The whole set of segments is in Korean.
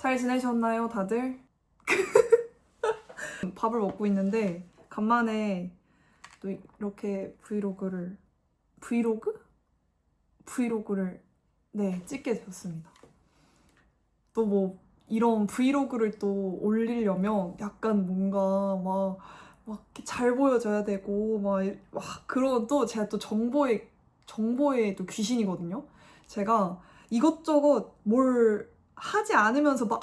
잘 지내셨나요, 다들? 밥을 먹고 있는데 간만에 또 이렇게 브이로그를 찍게 되었습니다. 또 뭐 이런 브이로그를 또 올리려면 약간 뭔가 막 잘 보여줘야 되고 막 그런, 또 제가 또 정보에 또 귀신이거든요. 제가 이것저것 뭘 하지 않으면서 막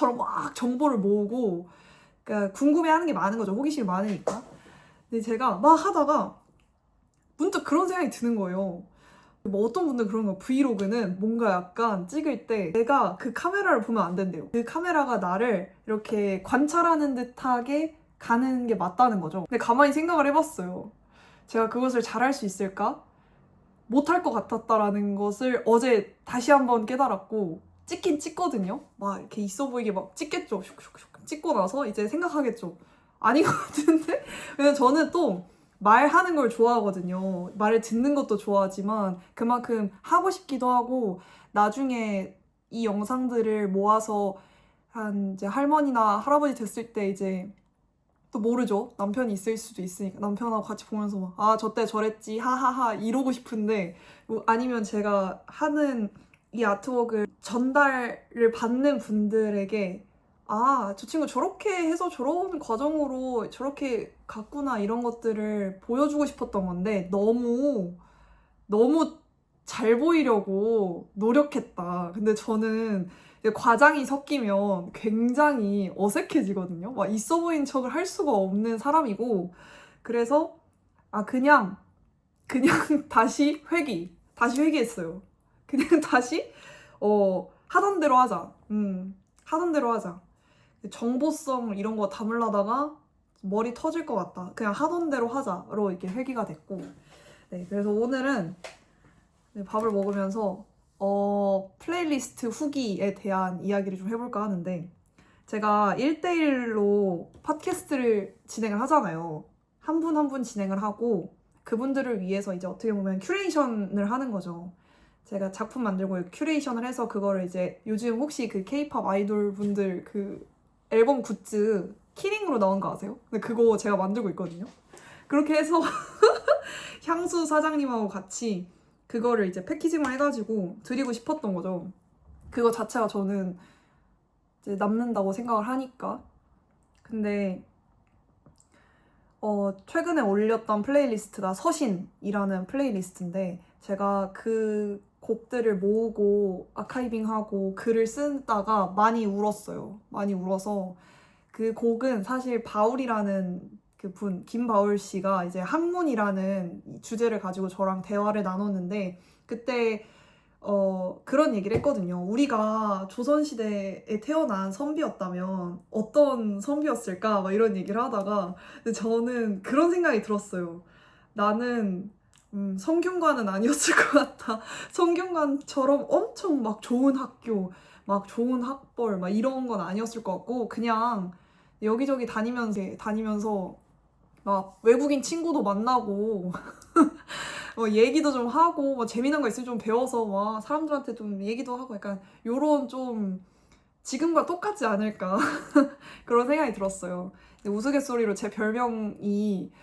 정보를 모으고, 그러니까 궁금해하는 게 많은 거죠. 호기심이 많으니까. 근데 제가 막 하다가 문득 그런 생각이 드는 거예요. 뭐 어떤 분들 그런 거, 브이로그는 뭔가 약간 찍을 때 내가 그 카메라를 보면 안 된대요. 그 카메라가 나를 이렇게 관찰하는 듯하게 가는 게 맞다는 거죠. 근데 가만히 생각을 해봤어요. 제가 그것을 잘할 수 있을까? 못할 것 같았다라는 것을 어제 다시 한번 깨달았고, 찍긴 찍거든요. 막 이렇게 있어 보이게 막 찍겠죠. 슉슉슉 찍고 나서 이제 생각하겠죠. 아닌 것 같은데? 왜냐면 저는 또 말하는 걸 좋아하거든요. 말을 듣는 것도 좋아하지만 그만큼 하고 싶기도 하고, 나중에 이 영상들을 모아서 한 이제 할머니나 할아버지 됐을 때 이제 또 모르죠. 남편이 있을 수도 있으니까 남편하고 같이 보면서 막 아, 저때 저랬지 하하하 이러고 싶은데, 뭐 아니면 제가 하는 이 아트웍을 전달을 받는 분들에게 아, 저 친구 저렇게 해서 저런 과정으로 저렇게 갔구나, 이런 것들을 보여주고 싶었던 건데 너무 잘 보이려고 노력했다. 근데 저는 과장이 섞이면 굉장히 어색해지거든요. 막 있어 보이는 척을 할 수가 없는 사람이고, 그래서 그냥 다시 회귀했어요. 그냥 다시 하던 대로 하자. 하던 대로 하자. 정보성 이런 거 담으려다가 머리 터질 것 같다. 그냥 하던 대로 하자로 이렇게 회귀가 됐고, 네, 그래서 오늘은 밥을 먹으면서 플레이리스트 후기에 대한 이야기를 좀 해볼까 하는데, 제가 1대1로 팟캐스트를 진행을 하잖아요. 한 분 한 분 진행을 하고 그분들을 위해서 이제 어떻게 보면 큐레이션을 하는 거죠. 제가 작품 만들고 큐레이션을 해서 그거를 이제, 요즘 혹시 그 케이팝 아이돌 분들 그 앨범 굿즈 키링으로 나온 거 아세요? 근데 그거 제가 만들고 있거든요. 그렇게 해서 향수 사장님하고 같이 그거를 이제 패키징을 해가지고 드리고 싶었던 거죠. 그거 자체가 저는 이제 남는다고 생각을 하니까. 근데 최근에 올렸던 플레이리스트가 서신이라는 플레이리스트인데, 제가 그 곡들을 모으고 아카이빙하고 글을 쓰다가 많이 울었어요. 많이 울어서, 그 곡은 사실 바울이라는 그 분, 김바울 씨가 이제 학문이라는 주제를 가지고 저랑 대화를 나눴는데, 그때 그런 얘기를 했거든요. 우리가 조선시대에 태어난 선비였다면 어떤 선비였을까? 막 이런 얘기를 하다가, 근데 저는 그런 생각이 들었어요. 나는 성균관은 아니었을 것 같아. 성균관처럼 엄청 막 좋은 학교, 막 좋은 학벌, 막 이런 건 아니었을 것 같고, 그냥 여기저기 다니면서 막 외국인 친구도 만나고 얘기도 좀 하고, 뭐 재미난 거 있으면 좀 배워서 막 사람들한테 좀 얘기도 하고, 약간 요런 좀 지금과 똑같지 않을까 그런 생각이 들었어요. 근데 우스갯소리로 제 별명이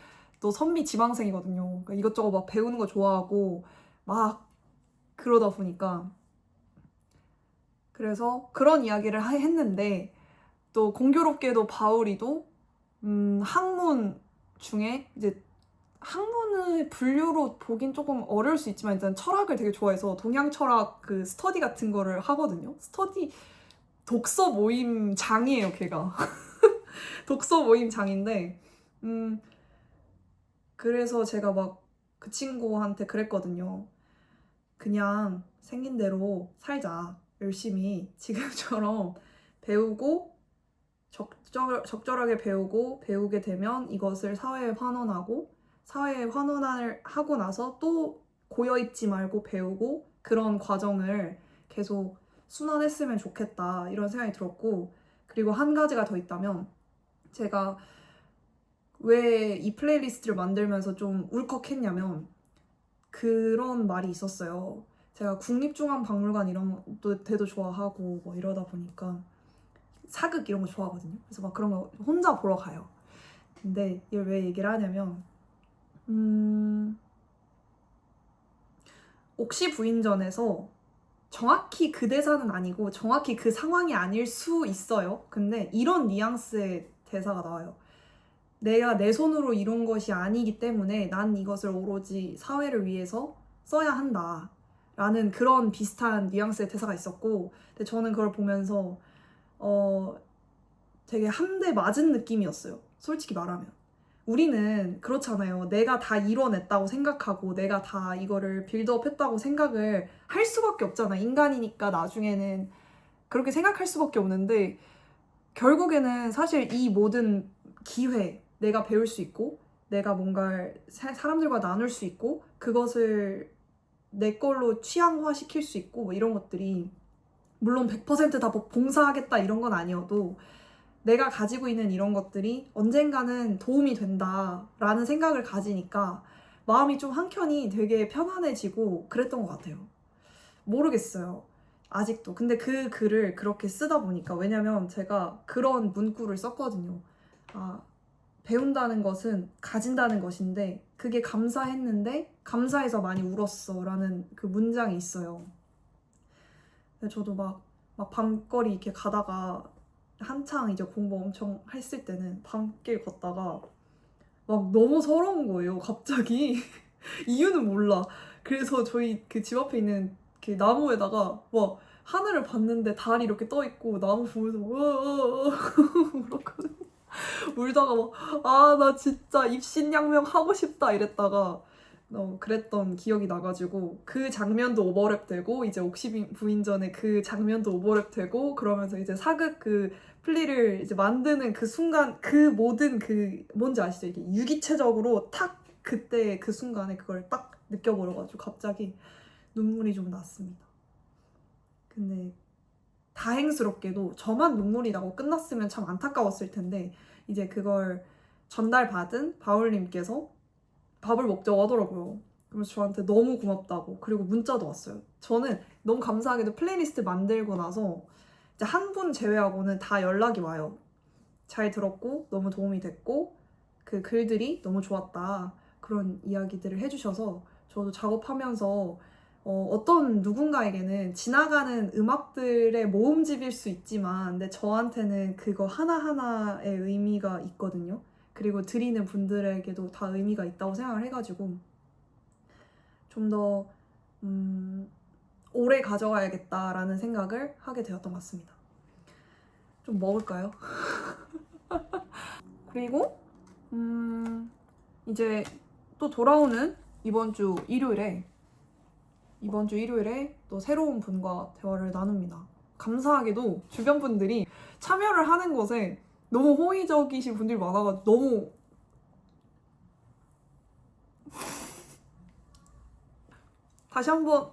또 선비 지망생이거든요. 그러니까 이것저것 막 배우는 거 좋아하고 막 그러다 보니까, 그래서 그런 이야기를 했는데, 또 공교롭게도 바울이도 학문 중에 이제, 학문의 분류로 보긴 조금 어려울 수 있지만 일단 철학을 되게 좋아해서 동양 철학 그 스터디 같은 거를 하거든요. 독서 모임 장이에요, 걔가. 독서 모임 장인데, 그래서 제가 막 그 친구한테 그랬거든요. 그냥 생긴 대로 살자. 열심히 지금처럼 배우고, 적절하게 배우게 되면 이것을 사회에 환원하고, 사회에 환원을 하고 나서 또 고여있지 말고 배우고, 그런 과정을 계속 순환했으면 좋겠다, 이런 생각이 들었고, 그리고 한 가지가 더 있다면, 제가 왜 이 플레이리스트를 만들면서 좀 울컥했냐면 그런 말이 있었어요. 제가 국립중앙박물관 이런 데도 좋아하고 뭐 이러다 보니까 사극 이런 거 좋아하거든요. 그래서 막 그런 거 혼자 보러 가요. 근데 이걸 왜 얘기를 하냐면 옥시 부인전에서 정확히 그 대사는 아니고 정확히 그 상황이 아닐 수 있어요. 근데 이런 뉘앙스의 대사가 나와요. 내가 내 손으로 이룬 것이 아니기 때문에 난 이것을 오로지 사회를 위해서 써야 한다 라는 그런 비슷한 뉘앙스의 대사가 있었고, 근데 저는 그걸 보면서 되게 한 대 맞은 느낌이었어요. 솔직히 말하면 우리는 그렇잖아요. 내가 다 이뤄냈다고 생각하고 내가 다 이거를 빌드업 했다고 생각을 할 수밖에 없잖아. 인간이니까 나중에는 그렇게 생각할 수밖에 없는데, 결국에는 사실 이 모든 기회, 내가 배울 수 있고 내가 뭔가를 사람들과 나눌 수 있고 그것을 내 걸로 취향화 시킬 수 있고 뭐 이런 것들이 물론 100%다 봉사하겠다 이런 건 아니어도 내가 가지고 있는 이런 것들이 언젠가는 도움이 된다라는 생각을 가지니까 마음이 좀 한켠이 되게 편안해지고 그랬던 것 같아요. 모르겠어요. 아직도. 근데 그 글을 그렇게 쓰다 보니까, 왜냐면 제가 그런 문구를 썼거든요. 배운다는 것은 가진다는 것인데 그게 감사했는데 감사해서 많이 울었어 라는 그 문장이 있어요. 근데 저도 막 밤거리 이렇게 가다가 한창 이제 공부 엄청 했을 때는 밤길 걷다가 막 너무 서러운 거예요, 갑자기. 이유는 몰라. 그래서 저희 그 집 앞에 있는 그 나무에다가 막 하늘을 봤는데 달이 이렇게 떠 있고 나무 보면서 울었거든요. 울다가 나 진짜 입신양명 하고 싶다 이랬다가 그랬던 기억이 나가지고 그 장면도 오버랩 되고 이제 옥시 부인전에 그 장면도 오버랩 되고 그러면서 이제 사극 그 플리를 이제 만드는 그 순간 그 모든 그 뭔지 아시죠? 이게 유기체적으로 탁 그때 그 순간에 그걸 딱 느껴버려가지고 갑자기 눈물이 좀 났습니다. 근데 다행스럽게도 저만 눈물이 나고 끝났으면 참 안타까웠을 텐데 이제 그걸 전달받은 바울님께서 밥을 먹자고 하더라고요. 그래서 저한테 너무 고맙다고, 그리고 문자도 왔어요. 저는 너무 감사하게도 플레이리스트 만들고 나서 이제 한 분 제외하고는 다 연락이 와요. 잘 들었고 너무 도움이 됐고 그 글들이 너무 좋았다, 그런 이야기들을 해주셔서 저도 작업하면서 어떤 누군가에게는 지나가는 음악들의 모음집일 수 있지만 근데 저한테는 그거 하나하나의 의미가 있거든요. 그리고 드리는 분들에게도 다 의미가 있다고 생각을 해가지고 좀 더 오래 가져가야겠다라는 생각을 하게 되었던 것 같습니다. 좀 먹을까요? 그리고 이제 또 돌아오는 이번 주 일요일에 또 새로운 분과 대화를 나눕니다. 감사하게도 주변 분들이 참여를 하는 것에 너무 호의적이신 분들이 많아가지고 너무 다시 한번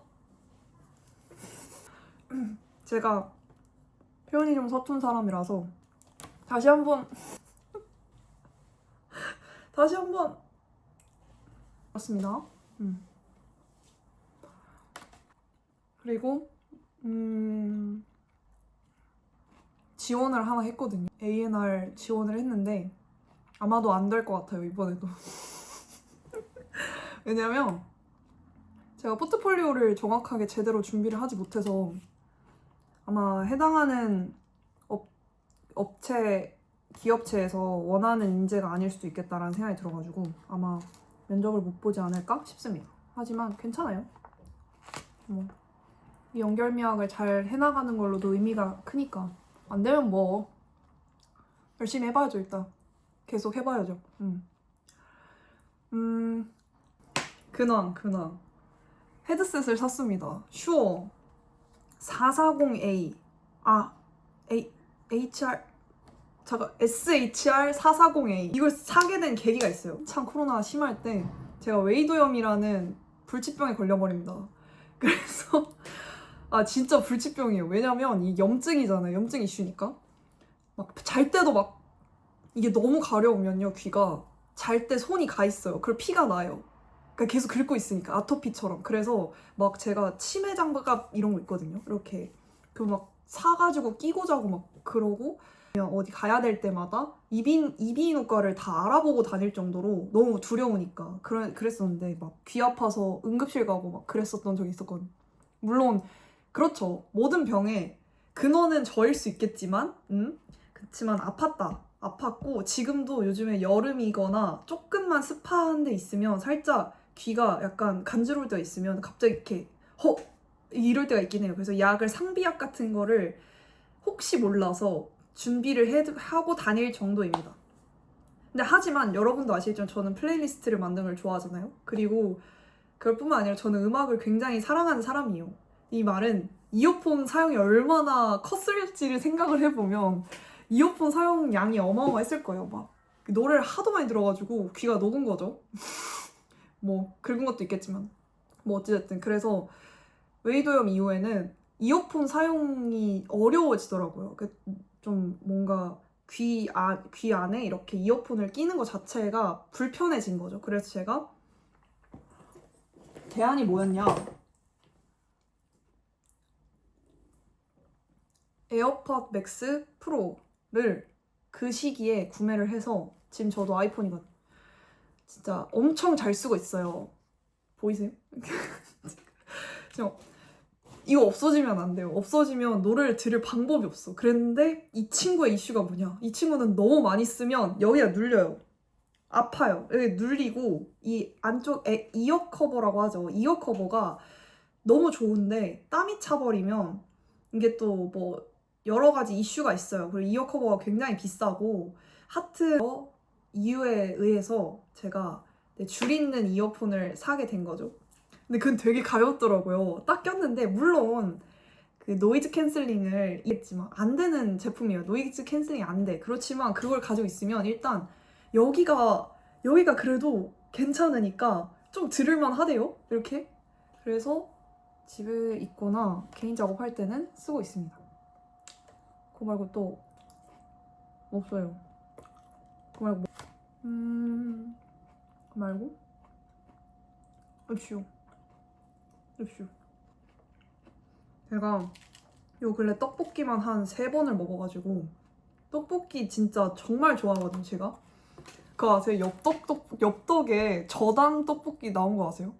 제가 표현이 좀 서툰 사람이라서 다시 한번 맞습니다. 그리고 지원을 하나 했거든요. A&R 지원을 했는데 아마도 안 될 것 같아요, 이번에도. 왜냐면 제가 포트폴리오를 정확하게 제대로 준비를 하지 못해서 아마 해당하는 기업체에서 원하는 인재가 아닐 수도 있겠다라는 생각이 들어가지고 아마 면접을 못 보지 않을까 싶습니다. 하지만 괜찮아요. 이 연결미학을 잘 해나가는 걸로도 의미가 크니까 안 되면 뭐 열심히 해봐야죠. 일단 계속 해봐야죠. 근황 헤드셋을 샀습니다. 슈어 440A SHR 440A 이걸 사게 된 계기가 있어요. 참 코로나 심할 때 제가 웨이도염이라는 불치병에 걸려버립니다. 그래서 진짜 불치병이에요. 왜냐면 이 염증이잖아요. 염증 이슈니까 막 잘 때도 막 이게 너무 가려우면요, 귀가 잘 때 손이 가 있어요. 그리고 피가 나요. 그러니까 계속 긁고 있으니까 아토피처럼. 그래서 막 제가 치매 장갑 이런 거 있거든요. 이렇게 그 막 사가지고 끼고 자고 막 그러고 어디 가야 될 때마다 이비인후과를 다 알아보고 다닐 정도로 너무 두려우니까 그랬었는데 막 귀 아파서 응급실 가고 막 그랬었던 적이 있었거든요. 물론 그렇죠. 모든 병의 근원은 저일 수 있겠지만 그렇지만 아팠고 지금도 요즘에 여름이거나 조금만 습한 데 있으면 살짝 귀가 약간 간지러울 때가 있으면 갑자기 이렇게 이럴 때가 있긴 해요. 그래서 상비약 같은 거를 혹시 몰라서 준비를 하고 다닐 정도입니다. 근데 하지만 여러분도 아시겠지만 저는 플레이리스트를 만드는 걸 좋아하잖아요. 그리고 그럴 뿐만 아니라 저는 음악을 굉장히 사랑하는 사람이에요. 이 말은 이어폰 사용이 얼마나 컸을지를 생각을 해보면 이어폰 사용량이 어마어마했을 거예요. 막 노래를 하도 많이 들어가지고 귀가 녹은 거죠. 뭐 긁은 것도 있겠지만 뭐 어찌됐든 그래서 웨이도염 이후에는 이어폰 사용이 어려워지더라고요. 좀 뭔가 귀 안에 이렇게 이어폰을 끼는 것 자체가 불편해진 거죠. 그래서 제가 대안이 뭐였냐? 에어팟 맥스 프로를 그 시기에 구매를 해서 지금 저도 아이폰이거든요. 진짜 엄청 잘 쓰고 있어요. 보이세요? 이거 없어지면 안 돼요. 없어지면 노래를 들을 방법이 없어. 그랬는데 이 친구의 이슈가 뭐냐? 이 친구는 너무 많이 쓰면 여기가 눌려요. 아파요. 여기 눌리고 이 안쪽 이어 커버라고 하죠. 이어 커버가 너무 좋은데 땀이 차버리면 이게 또 뭐 여러 가지 이슈가 있어요. 그리고 이어 커버가 굉장히 비싸고 하트 이유에 의해서 제가 줄 있는 이어폰을 사게 된 거죠. 근데 그건 되게 가볍더라고요. 딱 꼈는데 물론 그 노이즈 캔슬링을 했지만 안 되는 제품이에요. 노이즈 캔슬링이 안 돼. 그렇지만 그걸 가지고 있으면 일단 여기가 그래도 괜찮으니까 좀 들을만 하대요. 이렇게. 그래서 집에 있거나 개인 작업할 때는 쓰고 있습니다. 그거 말고 또 없어요. 그거 말고 그거 말고 없슈. 제가 요 근래 떡볶이만 한 3번을 먹어가지고 떡볶이 진짜 정말 좋아하거든요. 제가 그거 아세요? 엽떡에 저당 떡볶이 나온 거 아세요?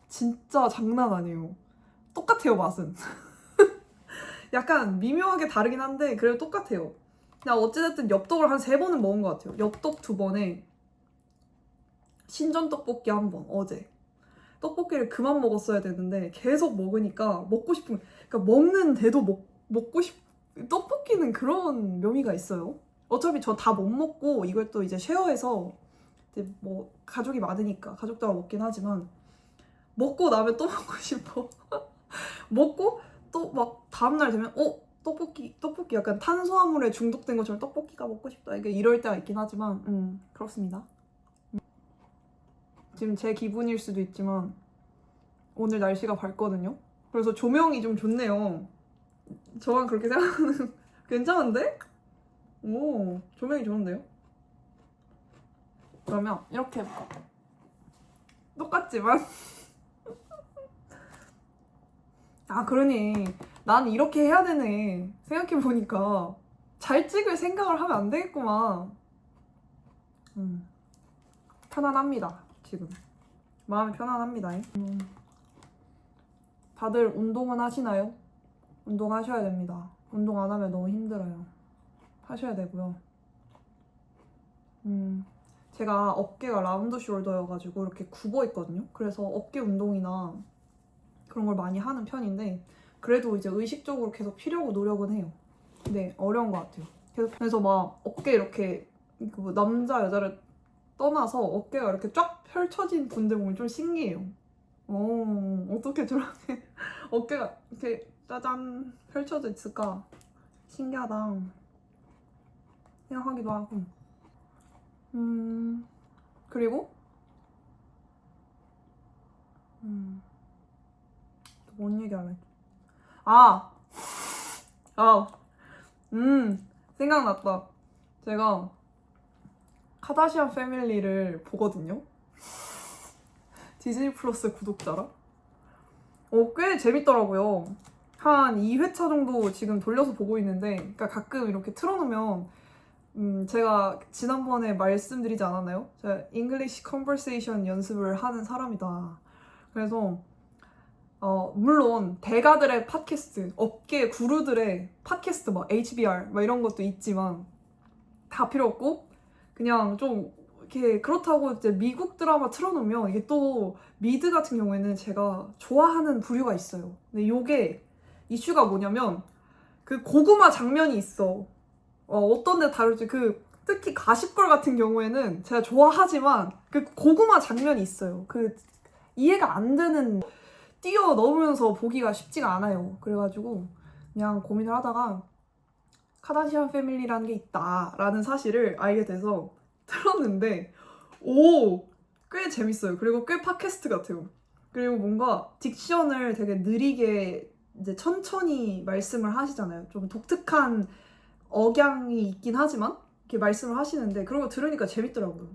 진짜 장난 아니에요. 똑같아요, 맛은. 약간 미묘하게 다르긴 한데 그래도 똑같아요. 그냥 어찌됐든 엽떡을 한 3번은 먹은 것 같아요. 엽떡 2번에 신전 떡볶이 1번 어제. 떡볶이를 그만 먹었어야 되는데 계속 먹으니까 먹고 싶은, 그러니까 먹는데도 먹고 떡볶이는 그런 묘미가 있어요. 어차피 저 다 못 먹고 이걸 또 이제 쉐어해서 이제 뭐 가족이 많으니까 가족들하고 먹긴 하지만 먹고 나면 또 먹고 싶어. 먹고 또 막 다음날 되면 떡볶이 약간 탄수화물에 중독된 것처럼 떡볶이가 먹고 싶다 이럴 때가 있긴 하지만 그렇습니다. 지금 제 기분일 수도 있지만 오늘 날씨가 밝거든요. 그래서 조명이 좀 좋네요. 저만 그렇게 생각하는 괜찮은데? 오, 조명이 좋은데요? 그러면 이렇게 해볼까? 똑같지만 그러니 난 이렇게 해야 되네. 생각해보니까 잘 찍을 생각을 하면 안 되겠구만. 편안합니다. 지금 마음이 편안합니다. 다들 운동은 하시나요? 운동하셔야 됩니다. 운동 안 하면 너무 힘들어요. 하셔야 되고요. 제가 어깨가 라운드 숄더여가지고 이렇게 굽어 있거든요. 그래서 어깨 운동이나 그런 걸 많이 하는 편인데 그래도 이제 의식적으로 계속 피려고 노력은 해요. 근데 어려운 것 같아요. 그래서 막 어깨 이렇게 뭐 남자 여자를 떠나서 어깨가 이렇게 쫙 펼쳐진 분들 보면 좀 신기해요. 어떻게 저렇게 어깨가 이렇게 짜잔 펼쳐져 있을까? 신기하다 생각하기도 하고. 그리고 뭔 얘기 하래? 생각났다. 제가 카다시안 패밀리를 보거든요. 디즈니 플러스 구독자라. 꽤 재밌더라고요. 한 2회차 정도 지금 돌려서 보고 있는데, 그러니까 가끔 이렇게 틀어놓으면 제가 지난번에 말씀드리지 않았나요? 제가 English Conversation 연습을 하는 사람이다. 그래서 물론 대가들의 팟캐스트, 업계 구루들의 팟캐스트 막 HBR 막 이런 것도 있지만 다 필요 없고 그냥 좀 이렇게 그렇다고 이제 미국 드라마 틀어놓으면 이게 또 미드 같은 경우에는 제가 좋아하는 부류가 있어요. 근데 요게 이슈가 뭐냐면 그 고구마 장면이 있어. 어떤 데 다룰지 특히 가십걸 같은 경우에는 제가 좋아하지만 그 고구마 장면이 있어요. 그 이해가 안 되는 뛰어 넘으면서 보기가 쉽지가 않아요. 그래가지고 그냥 고민을 하다가 카다시안 패밀리라는 게 있다라는 사실을 알게 돼서 틀었는데 꽤 재밌어요. 그리고 꽤 팟캐스트 같아요. 그리고 뭔가 딕션을 되게 느리게 이제 천천히 말씀을 하시잖아요. 좀 독특한 억양이 있긴 하지만 이렇게 말씀을 하시는데 그런 거 들으니까 재밌더라고요.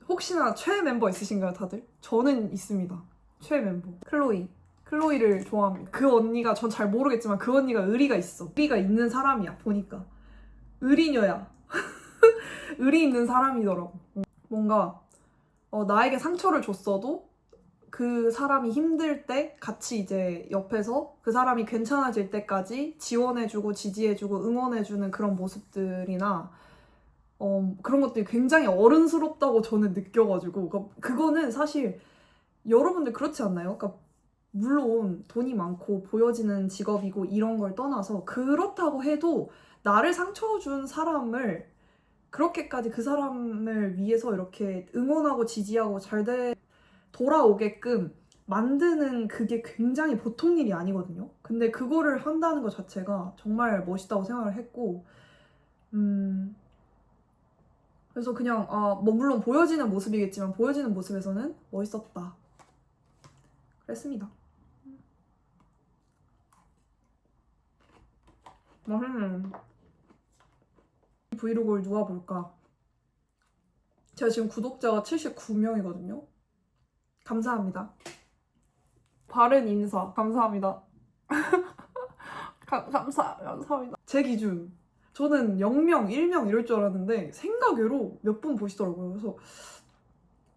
혹시나 최애 멤버 있으신가요, 다들? 저는 있습니다. 최애 멤버 클로이를 좋아합니다. 그 언니가 전 잘 모르겠지만 그 언니가 의리가 있어. 의리가 있는 사람이야. 보니까 의리녀야. 의리 있는 사람이더라고. 뭔가 나에게 상처를 줬어도 그 사람이 힘들 때 같이 이제 옆에서 그 사람이 괜찮아질 때까지 지원해주고 지지해주고 응원해주는 그런 모습들이나 그런 것들이 굉장히 어른스럽다고 저는 느껴가지고 그거는 사실 여러분들 그렇지 않나요? 그러니까 물론 돈이 많고 보여지는 직업이고 이런 걸 떠나서 그렇다고 해도 나를 상처 준 사람을 그렇게까지 그 사람을 위해서 이렇게 응원하고 지지하고 돌아오게끔 만드는 그게 굉장히 보통 일이 아니거든요. 근데 그거를 한다는 것 자체가 정말 멋있다고 생각을 했고 그래서 그냥 뭐 물론 보여지는 모습이겠지만 보여지는 모습에서는 멋있었다 그랬습니다. 브이로그를 누가 볼까? 제가 지금 구독자가 79명이거든요. 감사합니다. 바른 인사 감사합니다. 감사합니다. 제 기준 저는 0명, 1명 이럴 줄 알았는데 생각외로 몇 분 보시더라고요. 그래서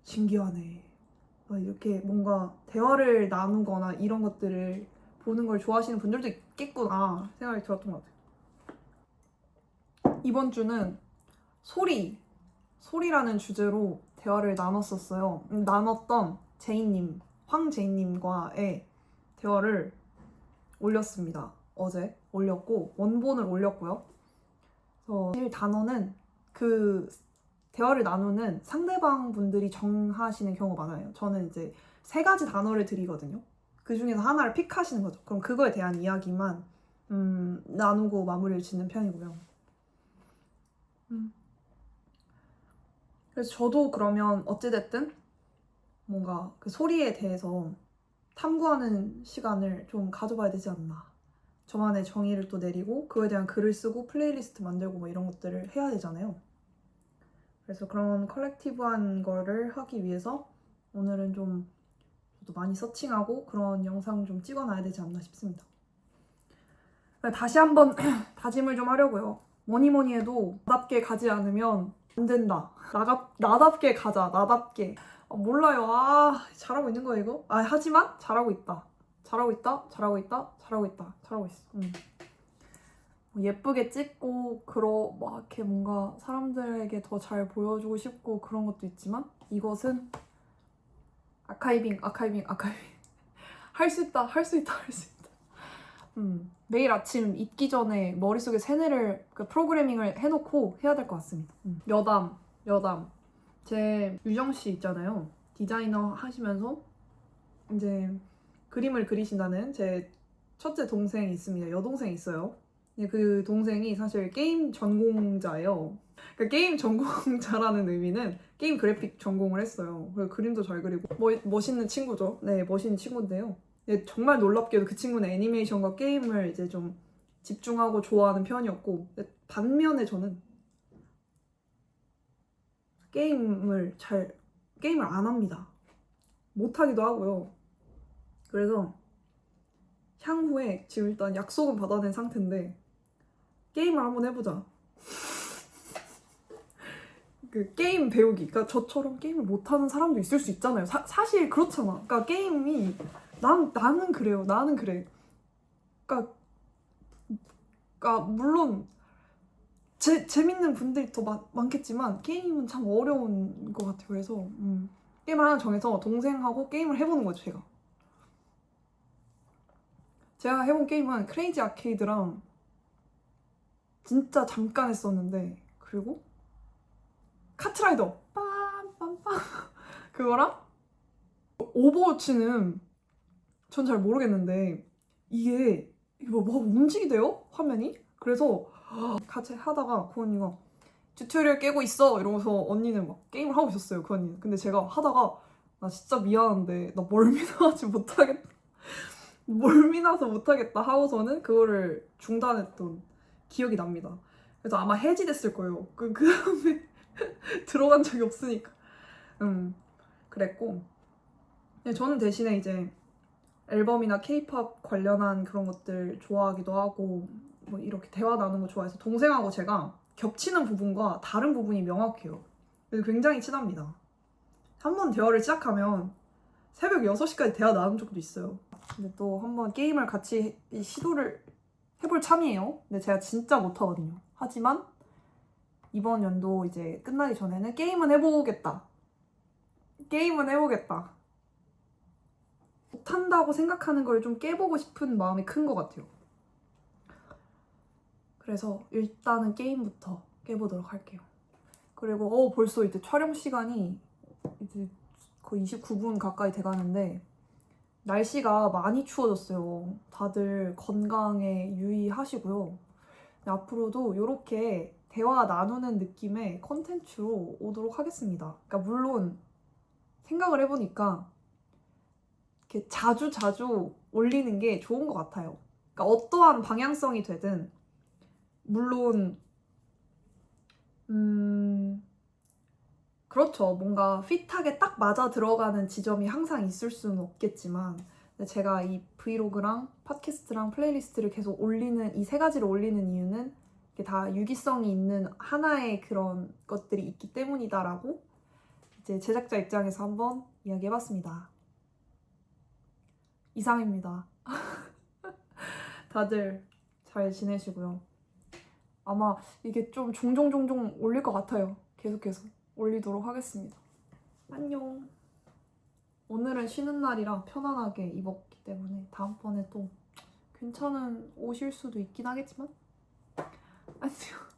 신기하네. 이렇게 뭔가 대화를 나누거나 이런 것들을 보는 걸 좋아하시는 분들도 있겠구나 생각이 들었던 것 같아요. 이번 주는 소리라는 주제로 대화를 나눴었어요. 나눴던 황제인님과의 대화를 올렸습니다. 어제 올렸고 원본을 올렸고요. 그래서 사실 단어는 그 대화를 나누는 상대방 분들이 정하시는 경우가 많아요. 저는 이제 3가지 단어를 드리거든요. 그 중에서 하나를 픽하시는 거죠. 그럼 그거에 대한 이야기만 나누고 마무리를 짓는 편이고요. 그래서 저도 그러면 어찌됐든 뭔가 그 소리에 대해서 탐구하는 시간을 좀 가져봐야 되지 않나. 저만의 정의를 또 내리고 그거에 대한 글을 쓰고 플레이리스트 만들고 뭐 이런 것들을 해야 되잖아요. 그래서 그런 컬렉티브한 거를 하기 위해서 오늘은 좀 저도 많이 서칭하고 그런 영상 좀 찍어놔야 되지 않나 싶습니다. 다시 한번 다짐을 좀 하려고요. 뭐니 해도 나답게 가지 않으면 안 된다. 나답게 가자. 나답게. 몰라요. 잘하고 있는 거야 이거? 하지만 잘하고 있다. 잘하고 있어. 예쁘게 찍고 막 이렇게 뭔가 사람들에게 더 잘 보여주고 싶고 그런 것도 있지만 이것은 아카이빙 할 수 있다. 매일 아침 잊기 전에 머릿속에 세뇌를 프로그래밍을 해놓고 해야 될 것 같습니다. 여담 제 유정씨 있잖아요. 디자이너 하시면서 이제 그림을 그리신다는 제 첫째 동생이 있습니다. 여동생이 있어요. 그 동생이 사실 게임 전공자예요. 그러니까 게임 전공자라는 의미는 게임 그래픽 전공을 했어요. 그림도 잘 그리고 멋있는 친구죠. 네, 멋있는 친구인데요. 정말 놀랍게도 그 친구는 애니메이션과 게임을 이제 좀 집중하고 좋아하는 편이었고 반면에 저는 게임을 안 합니다. 못하기도 하고요. 그래서 향후에 지금 일단 약속은 받아낸 상태인데 게임을 한번 해보자. 그 게임 배우기. 그러니까 저처럼 게임을 못하는 사람도 있을 수 있잖아요. 사실 그렇잖아. 그러니까 게임이 나는 그래요. 나는 그래. 그러니까 물론 재밌는 분들이 더 많겠지만 게임은 참 어려운 것 같아요. 그래서 게임을 하나 정해서 동생하고 게임을 해보는 거죠. 제가 해본 게임은 크레이지 아케이드랑 진짜 잠깐 했었는데, 그리고 카트라이더 빰빰빰 그거랑 오버워치는 전 잘 모르겠는데 이게 이거 뭐 움직이대요? 화면이? 그래서 같이 하다가 그 언니가 튜토리얼 깨고 있어 이러면서 언니는 막 게임을 하고 있었어요. 그 언니는. 근데 제가 하다가 나 진짜 미안한데 나 멀미나가지 못하겠다. 멀미나서 못하겠다 하고서는 그거를 중단했던 기억이 납니다. 그래서 아마 해지됐을 거예요. 그 다음에 들어간 적이 없으니까. 그랬고. 저는 대신에 이제 앨범이나 케이팝 관련한 그런 것들 좋아하기도 하고 뭐 이렇게 대화 나누는 거 좋아해서 동생하고 제가 겹치는 부분과 다른 부분이 명확해요. 그래서 굉장히 친합니다. 한 번 대화를 시작하면 새벽 6시까지 대화 나눈 적도 있어요. 근데 또 한번 게임을 같이 시도를 해볼 참이에요. 근데 제가 진짜 못하거든요. 하지만 이번 연도 이제 끝나기 전에는 게임은 해보겠다. 못한다고 생각하는 걸 좀 깨보고 싶은 마음이 큰 것 같아요. 그래서 일단은 게임부터 깨보도록 할게요. 그리고 벌써 이제 촬영 시간이 이제 거의 29분 가까이 돼가는데 날씨가 많이 추워졌어요. 다들 건강에 유의하시고요. 앞으로도 이렇게 대화 나누는 느낌의 컨텐츠로 오도록 하겠습니다. 그러니까 물론 생각을 해보니까 이렇게 자주 올리는 게 좋은 것 같아요. 그러니까 어떠한 방향성이 되든 물론 그렇죠. 뭔가 핏하게 딱 맞아 들어가는 지점이 항상 있을 수는 없겠지만 제가 이 브이로그랑 팟캐스트랑 플레이리스트를 계속 올리는 이 세 가지를 올리는 이유는 이게 다 유기성이 있는 하나의 그런 것들이 있기 때문이다라고 이제 제작자 입장에서 한번 이야기해봤습니다. 이상입니다. 다들 잘 지내시고요. 아마 이게 좀 종종 올릴 것 같아요. 계속해서 올리도록 하겠습니다. 안녕. 오늘은 쉬는 날이라 편안하게 입었기 때문에 다음번에 또 괜찮은 옷일 수도 있긴 하겠지만 안녕.